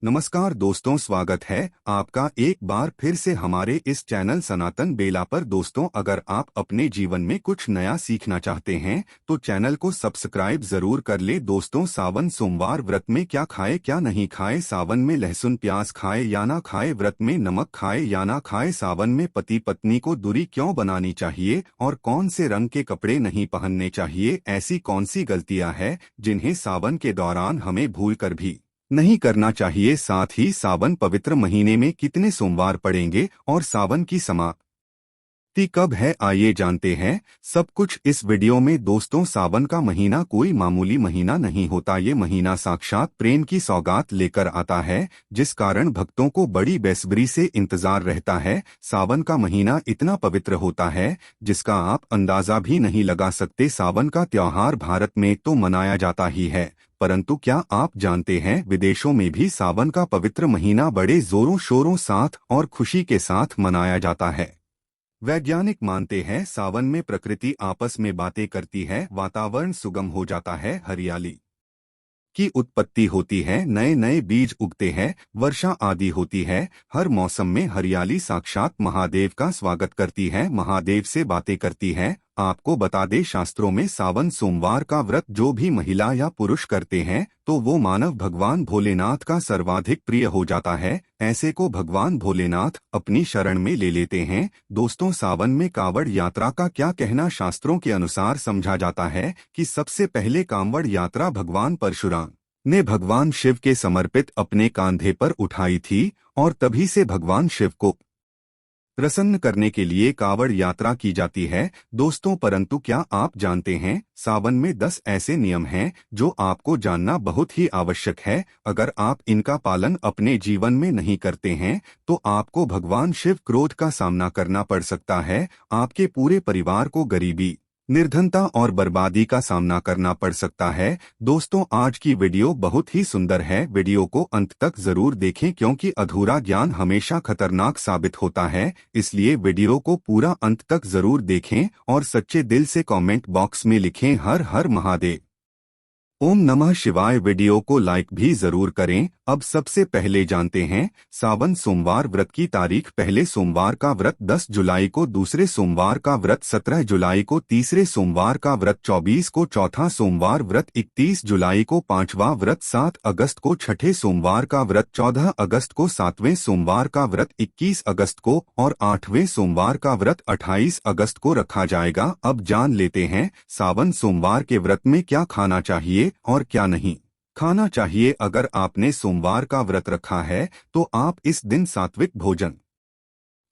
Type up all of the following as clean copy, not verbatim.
नमस्कार दोस्तों, स्वागत है आपका एक बार फिर से हमारे इस चैनल सनातन बेला पर। दोस्तों, अगर आप अपने जीवन में कुछ नया सीखना चाहते हैं तो चैनल को सब्सक्राइब जरूर कर ले। दोस्तों, सावन सोमवार व्रत में क्या खाए क्या नहीं खाए, सावन में लहसुन प्याज खाए या ना खाए, व्रत में नमक खाए या ना खाए, सावन में पति पत्नी को दूरी क्यों बनानी चाहिए और कौन से रंग के कपड़े नहीं पहनने चाहिए, ऐसी कौन सी गलतियां हैं जिन्हें सावन के दौरान हमें भूल कर भी नहीं करना चाहिए। साथ ही सावन पवित्र महीने में कितने सोमवार पड़ेंगे और सावन की समाप्ति कब है, आइए जानते हैं सब कुछ इस वीडियो में। दोस्तों, सावन का महीना कोई मामूली महीना नहीं होता। ये महीना साक्षात प्रेम की सौगात लेकर आता है, जिस कारण भक्तों को बड़ी बेसब्री से इंतजार रहता है। सावन का महीना इतना पवित्र होता है जिसका आप अंदाजा भी नहीं लगा सकते। सावन का त्योहार भारत में तो मनाया जाता ही है, परंतु क्या आप जानते हैं विदेशों में भी सावन का पवित्र महीना बड़े जोरों शोरों साथ और खुशी के साथ मनाया जाता है। वैज्ञानिक मानते हैं सावन में प्रकृति आपस में बातें करती है, वातावरण सुगम हो जाता है, हरियाली की उत्पत्ति होती है, नए नए बीज उगते हैं, वर्षा आदि होती है। हर मौसम में हरियाली साक्षात महादेव का स्वागत करती है, महादेव से बातें करती है। आपको बता दे, शास्त्रों में सावन सोमवार का व्रत जो भी महिला या पुरुष करते हैं तो वो मानव भगवान भोलेनाथ का सर्वाधिक प्रिय हो जाता है। ऐसे को भगवान भोलेनाथ अपनी शरण में ले लेते हैं। दोस्तों, सावन में कांवड़ यात्रा का क्या कहना, शास्त्रों के अनुसार समझा जाता है कि सबसे पहले कांवड़ यात्रा भगवान परशुराम ने भगवान शिव के समर्पित अपने कांधे पर उठाई थी और तभी से भगवान शिव को प्रसन्न करने के लिए कांवड़ यात्रा की जाती है। दोस्तों, परंतु क्या आप जानते हैं सावन में 10 ऐसे नियम हैं जो आपको जानना बहुत ही आवश्यक है। अगर आप इनका पालन अपने जीवन में नहीं करते हैं तो आपको भगवान शिव क्रोध का सामना करना पड़ सकता है, आपके पूरे परिवार को गरीबी, निर्धनता और बर्बादी का सामना करना पड़ सकता है। दोस्तों, आज की वीडियो बहुत ही सुंदर है, वीडियो को अंत तक जरूर देखें क्योंकि अधूरा ज्ञान हमेशा खतरनाक साबित होता है। इसलिए वीडियो को पूरा अंत तक जरूर देखें और सच्चे दिल से कमेंट बॉक्स में लिखें हर हर महादेव, ओम नमः शिवाय। वीडियो को लाइक भी जरूर करें। अब सबसे पहले जानते हैं सावन सोमवार व्रत की तारीख। पहले सोमवार का व्रत 10 जुलाई को, दूसरे सोमवार का व्रत 17 जुलाई को, तीसरे सोमवार का व्रत 24 को, चौथा सोमवार व्रत 31 जुलाई को, पांचवा व्रत 7 अगस्त को, छठे सोमवार का व्रत 14 अगस्त को, सातवें सोमवार का व्रत 21 अगस्त को और आठवें सोमवार का व्रत 28 अगस्त को रखा जाएगा। अब जान लेते हैं सावन सोमवार के व्रत में क्या खाना चाहिए और क्या नहीं खाना चाहिए। अगर आपने सोमवार का व्रत रखा है तो आप इस दिन सात्विक भोजन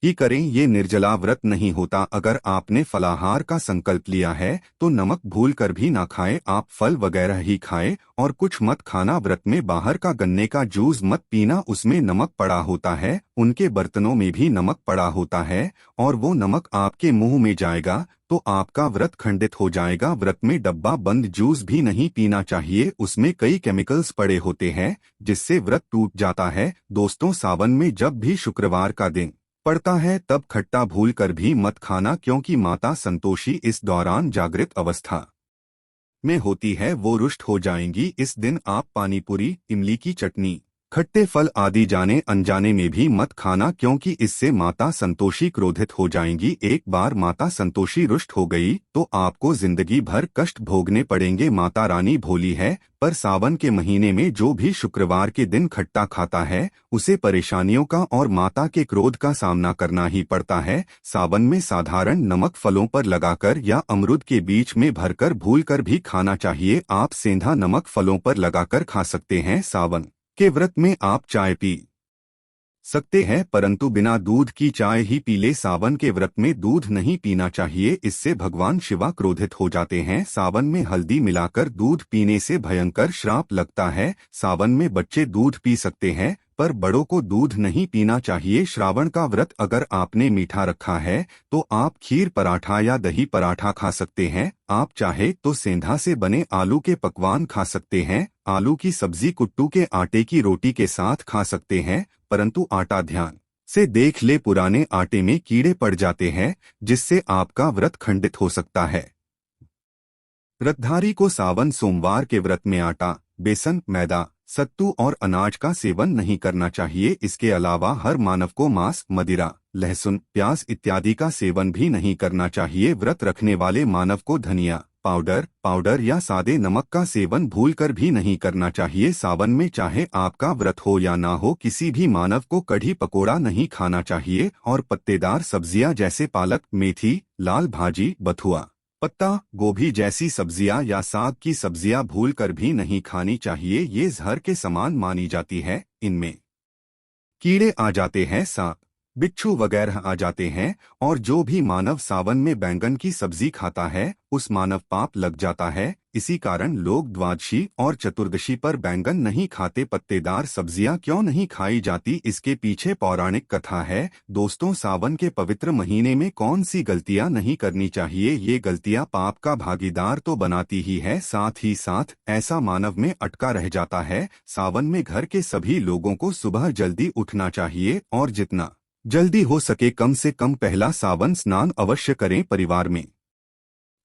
ही करें, ये निर्जला व्रत नहीं होता। अगर आपने फलाहार का संकल्प लिया है तो नमक भूल कर भी ना खाएं, आप फल वगैरह ही खाएं और कुछ मत खाना। व्रत में बाहर का गन्ने का जूस मत पीना, उसमें नमक पड़ा होता है, उनके बर्तनों में भी नमक पड़ा होता है और वो नमक आपके मुंह में जाएगा तो आपका व्रत खंडित हो जाएगा। व्रत में डब्बा बंद जूस भी नहीं पीना चाहिए, उसमें कई केमिकल्स पड़े होते हैं जिससे व्रत टूट जाता है। दोस्तों, सावन में जब भी शुक्रवार का दिन पड़ता है तब खट्टा भूल कर भी मत खाना क्योंकि माता संतोषी इस दौरान जागृत अवस्था में होती है, वो रुष्ट हो जाएंगी। इस दिन आप पानी पूरी, इमली की चटनी, खट्टे फल आदि जाने अनजाने में भी मत खाना क्योंकि इससे माता संतोषी क्रोधित हो जाएंगी। एक बार माता संतोषी रुष्ट हो गई तो आपको जिंदगी भर कष्ट भोगने पड़ेंगे। माता रानी भोली है, पर सावन के महीने में जो भी शुक्रवार के दिन खट्टा खाता है उसे परेशानियों का और माता के क्रोध का सामना करना ही पड़ता है। सावन में साधारण नमक फलों पर लगाकर या अमरूद के बीच में भरकर भूल कर भी खाना चाहिए। आप सेंधा नमक फलों पर लगाकर खा सकते हैं। सावन के व्रत में आप चाय पी सकते हैं परंतु बिना दूध की चाय ही पी ले। सावन के व्रत में दूध नहीं पीना चाहिए, इससे भगवान शिवा क्रोधित हो जाते हैं। सावन में हल्दी मिलाकर दूध पीने से भयंकर श्राप लगता है। सावन में बच्चे दूध पी सकते हैं पर बड़ों को दूध नहीं पीना चाहिए। श्रावण का व्रत अगर आपने मीठा रखा है तो आप खीर पराठा या दही पराठा खा सकते हैं। आप चाहे तो सेंधा से बने आलू के पकवान खा सकते हैं। आलू की सब्जी कुट्टू के आटे की रोटी के साथ खा सकते हैं, परंतु आटा ध्यान से देख ले, पुराने आटे में कीड़े पड़ जाते हैं जिससे आपका व्रत खंडित हो सकता है। व्रतधारी को सावन सोमवार के व्रत में आटा, बेसन, मैदा, सत्तू और अनाज का सेवन नहीं करना चाहिए। इसके अलावा हर मानव को मांस, मदिरा, लहसुन, प्याज इत्यादि का सेवन भी नहीं करना चाहिए। व्रत रखने वाले मानव को धनिया पाउडर या सादे नमक का सेवन भूलकर भी नहीं करना चाहिए। सावन में चाहे आपका व्रत हो या ना हो, किसी भी मानव को कढ़ी पकोड़ा नहीं खाना चाहिए और पत्तेदार सब्जियां जैसे पालक, मेथी, लाल भाजी, बथुआ, पत्ता गोभी जैसी सब्जियां या साग की सब्जियां भूलकर भी नहीं खानी चाहिए। ये जहर के समान मानी जाती है। इनमें कीड़े आ जाते हैं, सांप, बिच्छू वगैरह आ जाते हैं। और जो भी मानव सावन में बैंगन की सब्जी खाता है उस मानव पाप लग जाता है। इसी कारण लोग द्वादशी और चतुर्दशी पर बैंगन नहीं खाते। पत्तेदार सब्जियां क्यों नहीं खाई जाती, इसके पीछे पौराणिक कथा है। दोस्तों, सावन के पवित्र महीने में कौन सी गलतियां नहीं करनी चाहिए? ये गलतियां पाप का भागीदार तो बनाती ही है, साथ ही साथ ऐसा मानव में अटका रह जाता है। सावन में घर के सभी लोगों को सुबह जल्दी उठना चाहिए और जितना जल्दी हो सके कम से कम पहला सावन स्नान अवश्य करें। परिवार में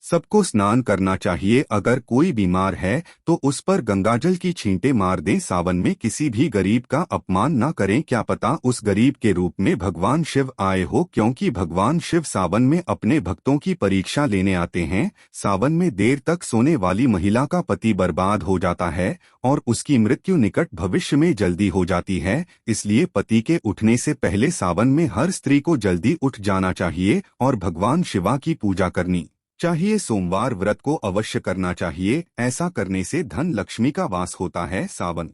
सबको स्नान करना चाहिए। अगर कोई बीमार है तो उस पर गंगाजल की छींटे मार दें। सावन में किसी भी गरीब का अपमान न करें। क्या पता उस गरीब के रूप में भगवान शिव आए हो, क्योंकि भगवान शिव सावन में अपने भक्तों की परीक्षा लेने आते हैं। सावन में देर तक सोने वाली महिला का पति बर्बाद हो जाता है और उसकी मृत्यु निकट भविष्य में जल्दी हो जाती है। इसलिए पति के उठने से पहले सावन में हर स्त्री को जल्दी उठ जाना चाहिए और भगवान शिवा की पूजा करनी चाहिए। सोमवार व्रत को अवश्य करना चाहिए। ऐसा करने से धन लक्ष्मी का वास होता है। सावन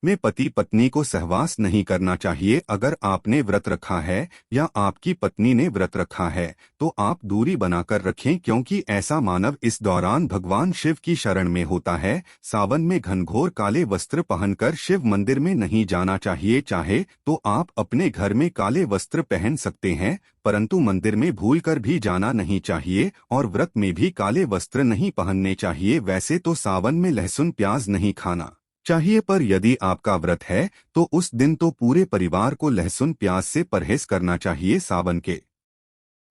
में पति पत्नी को सहवास नहीं करना चाहिए। अगर आपने व्रत रखा है या आपकी पत्नी ने व्रत रखा है तो आप दूरी बनाकर रखें, क्योंकि ऐसा मानव इस दौरान भगवान शिव की शरण में होता है। सावन में घनघोर काले वस्त्र पहनकर शिव मंदिर में नहीं जाना चाहिए। चाहे तो आप अपने घर में काले वस्त्र पहन सकते हैं, परंतु मंदिर में भूलकर भी जाना नहीं चाहिए और व्रत में भी काले वस्त्र नहीं पहनने चाहिए। वैसे तो सावन में लहसुन प्याज नहीं खाना चाहिए, पर यदि आपका व्रत है तो उस दिन तो पूरे परिवार को लहसुन प्याज से परहेज करना चाहिए। सावन के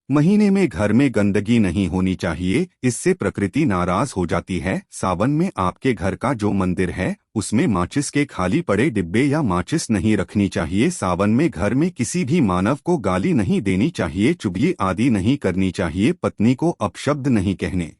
महीने में घर में गंदगी नहीं होनी चाहिए, इससे प्रकृति नाराज हो जाती है। सावन में आपके घर का जो मंदिर है उसमें माचिस के खाली पड़े डिब्बे या माचिस नहीं रखनी चाहिए। सावन में घर में किसी भी मानव को गाली नहीं देनी चाहिए, चुगली आदि नहीं करनी चाहिए। पत्नी को अपशब्द नहीं कहने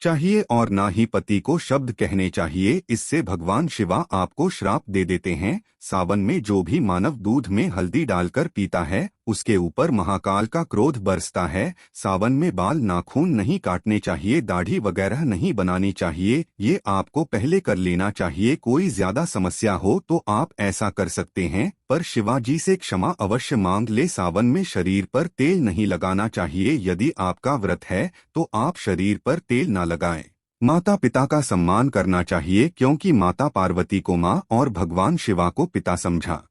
चाहिए और ना ही पति को शब्द कहने चाहिए, इससे भगवान शिवा आपको श्राप दे देते हैं। सावन में जो भी मानव दूध में हल्दी डालकर पीता है उसके ऊपर महाकाल का क्रोध बरसता है। सावन में बाल नाखून नहीं काटने चाहिए, दाढ़ी वगैरह नहीं बनानी चाहिए। ये आपको पहले कर लेना चाहिए। कोई ज्यादा समस्या हो तो आप ऐसा कर सकते हैं, पर शिवाजी से क्षमा अवश्य मांग ले। सावन में शरीर पर तेल नहीं लगाना चाहिए। यदि आपका व्रत है तो आप शरीर पर तेल ना लगाएं। माता पिता का सम्मान करना चाहिए, क्योंकि माता पार्वती को माँ और भगवान शिवा को पिता समझा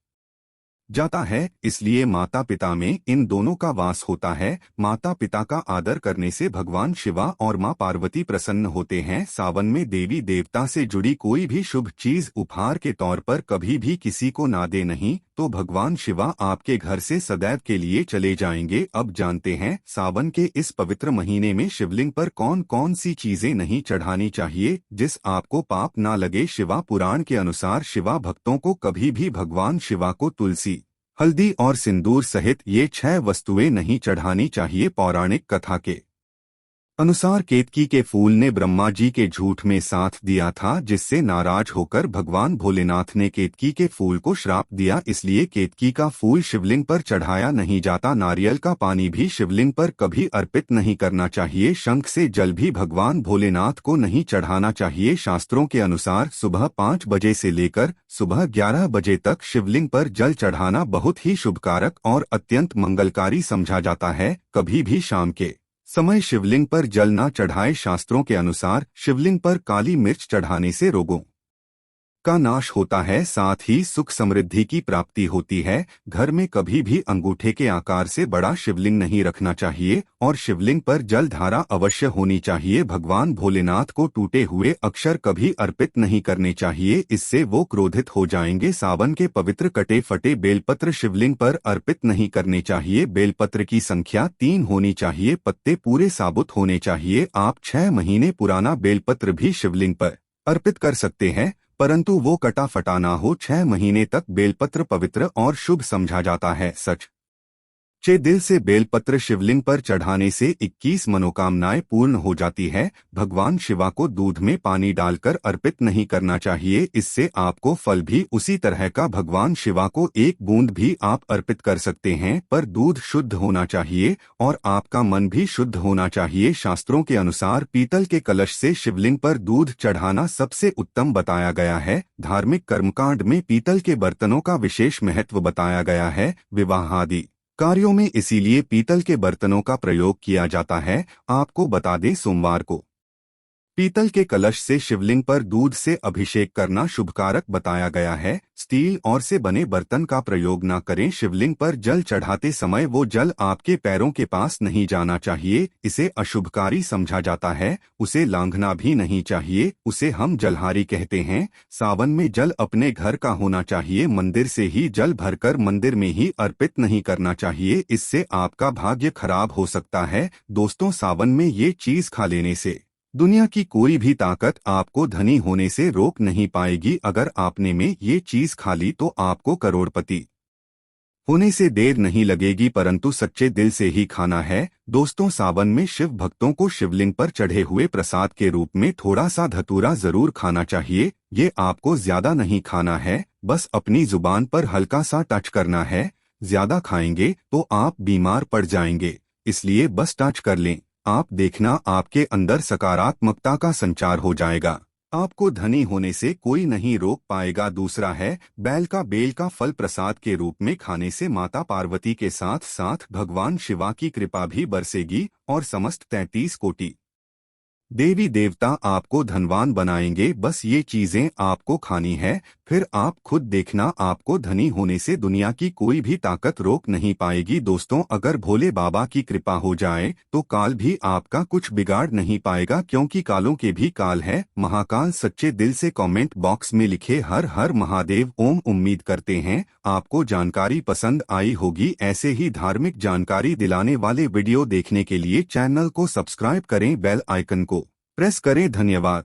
जाता है, इसलिए माता पिता में इन दोनों का वास होता है। माता पिता का आदर करने से भगवान शिवा और माँ पार्वती प्रसन्न होते हैं। सावन में देवी देवता से जुड़ी कोई भी शुभ चीज उपहार के तौर पर कभी भी किसी को ना दे, नहीं तो भगवान शिवा आपके घर से सदैव के लिए चले जाएंगे। अब जानते हैं सावन के इस पवित्र महीने में शिवलिंग पर कौन कौन सी चीजें नहीं चढ़ानी चाहिए जिस आपको पाप ना लगे। शिवा पुराण के अनुसार शिवा भक्तों को कभी भी भगवान शिवा को तुलसी, हल्दी और सिंदूर सहित ये 6 वस्तुएं नहीं चढ़ानी चाहिए। पौराणिक कथा के अनुसार केतकी के फूल ने ब्रह्मा जी के झूठ में साथ दिया था, जिससे नाराज होकर भगवान भोलेनाथ ने केतकी के फूल को श्राप दिया। इसलिए केतकी का फूल शिवलिंग पर चढ़ाया नहीं जाता। नारियल का पानी भी शिवलिंग पर कभी अर्पित नहीं करना चाहिए। शंख से जल भी भगवान भोलेनाथ को नहीं चढ़ाना चाहिए। शास्त्रों के अनुसार सुबह 5 बजे से लेकर सुबह 11 बजे तक शिवलिंग पर जल चढ़ाना बहुत ही शुभकारक और अत्यंत मंगलकारी समझा जाता है। कभी भी शाम के समय शिवलिंग पर जल न चढ़ाए। शास्त्रों के अनुसार शिवलिंग पर काली मिर्च चढ़ाने से रोगों का नाश होता है, साथ ही सुख समृद्धि की प्राप्ति होती है। घर में कभी भी अंगूठे के आकार से बड़ा शिवलिंग नहीं रखना चाहिए और शिवलिंग पर जल धारा अवश्य होनी चाहिए। भगवान भोलेनाथ को टूटे हुए अक्षर कभी अर्पित नहीं करने चाहिए, इससे वो क्रोधित हो जाएंगे। सावन के पवित्र कटे फटे बेलपत्र शिवलिंग पर अर्पित नहीं करने चाहिए। बेलपत्र की संख्या 3 होनी चाहिए। पत्ते पूरे साबुत होने चाहिए। आप 6 महीने पुराना बेलपत्र भी शिवलिंग पर अर्पित कर सकते हैं, परंतु वो कटा फटा ना हो। 6 महीने तक बेलपत्र पवित्र और शुभ समझा जाता है। सच चे दिल से बेलपत्र शिवलिंग पर चढ़ाने से 21 मनोकामनाएं पूर्ण हो जाती है। भगवान शिवा को दूध में पानी डालकर अर्पित नहीं करना चाहिए, इससे आपको फल भी उसी तरह का भगवान शिवा को एक बूंद भी आप अर्पित कर सकते हैं, पर दूध शुद्ध होना चाहिए और आपका मन भी शुद्ध होना चाहिए। शास्त्रों के अनुसार पीतल के कलश से शिवलिंग पर दूध चढ़ाना सबसे उत्तम बताया गया है। धार्मिक कर्मकांड में पीतल के बर्तनों का विशेष महत्व बताया गया है। विवाह आदि कार्यों में इसीलिए पीतल के बर्तनों का प्रयोग किया जाता है। आपको बता दें, सोमवार को पीतल के कलश से शिवलिंग पर दूध से अभिषेक करना शुभकारक बताया गया है। स्टील और से बने बर्तन का प्रयोग न करें। शिवलिंग पर जल चढ़ाते समय वो जल आपके पैरों के पास नहीं जाना चाहिए, इसे अशुभकारी समझा जाता है। उसे लांघना भी नहीं चाहिए, उसे हम जलहारी कहते हैं। सावन में जल अपने घर का होना चाहिए, मंदिर से ही जल भरकर मंदिर में ही अर्पित नहीं करना चाहिए, इससे आपका भाग्य खराब हो सकता है। दोस्तों, सावन में ये चीज खा लेने से दुनिया की कोई भी ताकत आपको धनी होने से रोक नहीं पाएगी। अगर आपने में ये चीज खा ली तो आपको करोड़पति होने से देर नहीं लगेगी, परंतु सच्चे दिल से ही खाना है। दोस्तों, सावन में शिव भक्तों को शिवलिंग पर चढ़े हुए प्रसाद के रूप में थोड़ा सा धतूरा जरूर खाना चाहिए। ये आपको ज्यादा नहीं खाना है, बस अपनी जुबान पर हल्का सा टच करना है। ज्यादा खाएंगे तो आप बीमार पड़ जाएंगे, इसलिए बस टच कर लें। आप देखना, आपके अंदर सकारात्मकता का संचार हो जाएगा। आपको धनी होने से कोई नहीं रोक पाएगा। दूसरा है, बेल का फल प्रसाद के रूप में खाने से माता पार्वती के साथ साथ भगवान शिवा की कृपा भी बरसेगी और समस्त 33 कोटि देवी देवता आपको धनवान बनाएंगे। बस ये चीजें आपको खानी है, फिर आप खुद देखना, आपको धनी होने से दुनिया की कोई भी ताकत रोक नहीं पाएगी। दोस्तों, अगर भोले बाबा की कृपा हो जाए तो काल भी आपका कुछ बिगाड़ नहीं पाएगा, क्योंकि कालों के भी काल है। महाकाल सच्चे दिल से कमेंट बॉक्स में लिखे हर हर महादेव ओम। उम्मीद करते हैं आपको जानकारी पसंद आई होगी। ऐसे ही धार्मिक जानकारी दिलाने वाले वीडियो देखने के लिए चैनल को सब्सक्राइब करें, बेल आइकन को प्रेस करें। धन्यवाद।